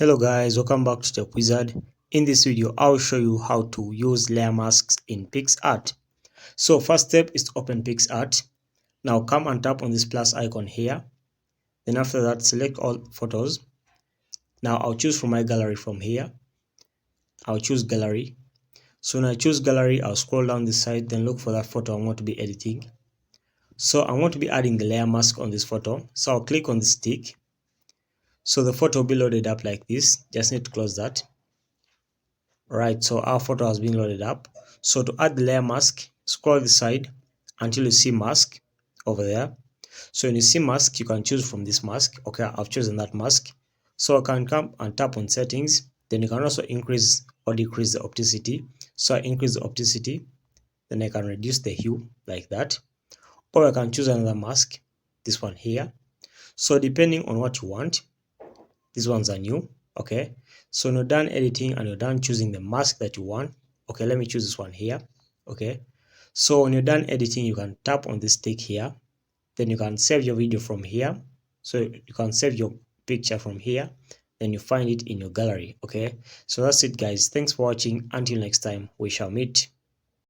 Hello guys, welcome back to Tech Wizard. In this video, I'll show you how to use layer masks in PicsArt. So first step is to open PicsArt. Now come and tap on this plus icon here. Then after that, select all photos. Now I'll choose from my gallery from here. I'll choose gallery. So when I choose gallery, I'll scroll down this side, then look for that photo I want to be editing. So I want to be adding the layer mask on this photo. So I'll click on the stick. So the photo will be loaded up like this. Just need to close that. Right, so our photo has been loaded up. So to add the layer mask, scroll this side until you see mask over there. So when you see mask, you can choose from this mask. Okay, I've chosen that mask. So I can come and tap on settings. Then you can also increase or decrease the opacity. So I increase the opacity. Then I can reduce the hue like that. Or I can choose another mask, this one here. So depending on what you want, these ones are new. Okay, so when you're done editing and you're done choosing the mask that you want, okay, let me choose this one here. Okay, so when you're done editing, you can tap on this stick here. Then you can save your video from here. So you can save your picture from here. Then you find it in your gallery. Okay, so that's it guys. Thanks for watching. Until next time, we shall meet.